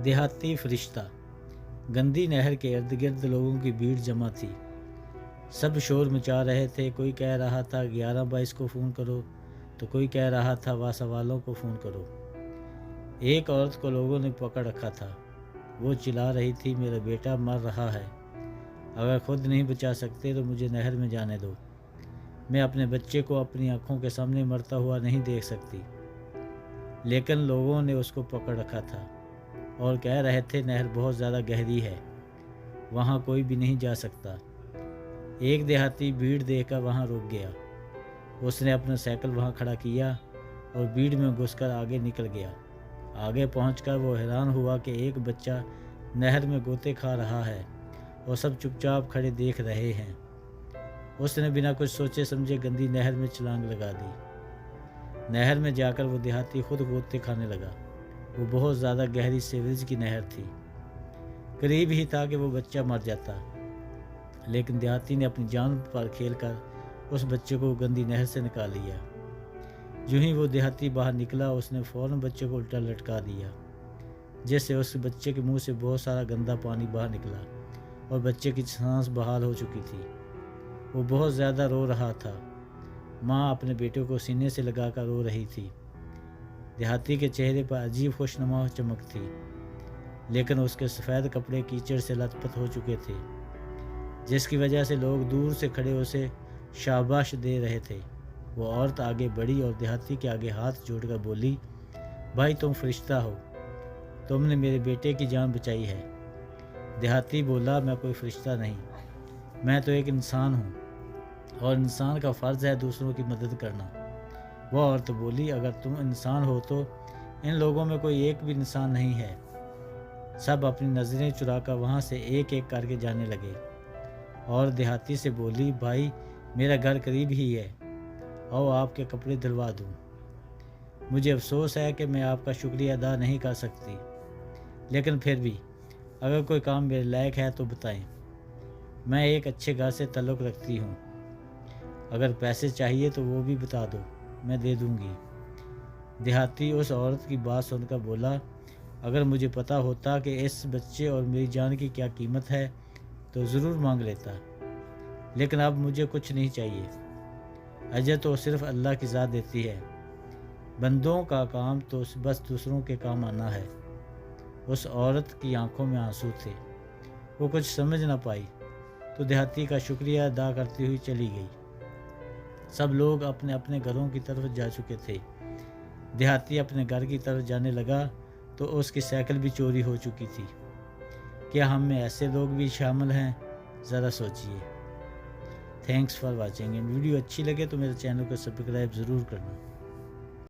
دیہاتی فرشتہ۔ گندی نہر کے ارد گرد لوگوں کی بھیڑ جمع تھی۔ سب شور مچا رہے تھے۔ کوئی کہہ رہا تھا 1122 کو فون کرو تو کوئی کہہ رہا تھا واسا والوں کو فون کرو۔ ایک عورت کو لوگوں نے پکڑ رکھا تھا۔ وہ چلا رہی تھی میرا بیٹا مر رہا ہے، اگر خود نہیں بچا سکتے تو مجھے نہر میں جانے دو، میں اپنے بچے کو اپنی آنکھوں کے سامنے مرتا ہوا نہیں دیکھ سکتی۔ لیکن لوگوں نے اس کو پکڑ رکھا تھا اور کہہ رہے تھے نہر بہت زیادہ گہری ہے، وہاں کوئی بھی نہیں جا سکتا۔ ایک دیہاتی بھیڑ دیکھ کر وہاں رک گیا۔ اس نے اپنا سائیکل وہاں کھڑا کیا اور بھیڑ میں گھس کر آگے نکل گیا۔ آگے پہنچ کر وہ حیران ہوا کہ ایک بچہ نہر میں غوطے کھا رہا ہے اور سب چپ چاپ کھڑے دیکھ رہے ہیں۔ اس نے بنا کچھ سوچے سمجھے گندی نہر میں چھلانگ لگا دی۔ نہر میں جا کر وہ دیہاتی خود غوطے کھانے لگا۔ وہ بہت زیادہ گہری سیوریج کی نہر تھی۔ قریب ہی تھا کہ وہ بچہ مر جاتا، لیکن دیہاتی نے اپنی جان پر کھیل کر اس بچے کو گندی نہر سے نکال لیا۔ جو ہی وہ دیہاتی باہر نکلا اس نے فوراً بچے کو الٹا لٹکا دیا، جس سے اس بچے کے منہ سے بہت سارا گندا پانی باہر نکلا اور بچے کی سانس بحال ہو چکی تھی۔ وہ بہت زیادہ رو رہا تھا۔ ماں اپنے بیٹے کو سینے سے لگا کر رو رہی تھی۔ دیہاتی کے چہرے پر عجیب خوشنما چمک تھی، لیکن اس کے سفید کپڑے کیچڑ سے لت پت ہو چکے تھے، جس کی وجہ سے لوگ دور سے کھڑے اسے شاباش دے رہے تھے۔ وہ عورت آگے بڑھی اور دیہاتی کے آگے ہاتھ جوڑ کر بولی، بھائی تم فرشتہ ہو، تم نے میرے بیٹے کی جان بچائی ہے۔ دیہاتی بولا، میں کوئی فرشتہ نہیں، میں تو ایک انسان ہوں اور انسان کا فرض ہے دوسروں کی مدد کرنا۔ وہ عورت بولی، اگر تم انسان ہو تو ان لوگوں میں کوئی ایک بھی انسان نہیں ہے۔ سب اپنی نظریں چرا کر وہاں سے ایک ایک کر کے جانے لگے اور دیہاتی سے بولی، بھائی میرا گھر قریب ہی ہے، آؤ آپ کے کپڑے دھلوا دوں۔ مجھے افسوس ہے کہ میں آپ کا شکریہ ادا نہیں کر سکتی، لیکن پھر بھی اگر کوئی کام میرے لائق ہے تو بتائیں، میں ایک اچھے گھر سے تعلق رکھتی ہوں، اگر پیسے چاہیے تو وہ بھی بتا دو، میں دے دوں گی۔ دیہاتی اس عورت کی بات سن کر بولا، اگر مجھے پتہ ہوتا کہ اس بچے اور میری جان کی کیا قیمت ہے تو ضرور مانگ لیتا، لیکن اب مجھے کچھ نہیں چاہیے۔ اجر تو صرف اللہ کی ذات دیتی ہے، بندوں کا کام تو بس دوسروں کے کام آنا ہے۔ اس عورت کی آنکھوں میں آنسو تھے، وہ کچھ سمجھ نہ پائی تو دیہاتی کا شکریہ ادا کرتی ہوئی چلی گئی۔ سب لوگ اپنے اپنے گھروں کی طرف جا چکے تھے۔ دیہاتی اپنے گھر کی طرف جانے لگا تو اس کی سائیکل بھی چوری ہو چکی تھی۔ کیا ہم میں ایسے لوگ بھی شامل ہیں؟ ذرا سوچئے۔ Thanks for watching. ویڈیو اچھی لگے تو میرے چینل کو سبسکرائب ضرور کرنا۔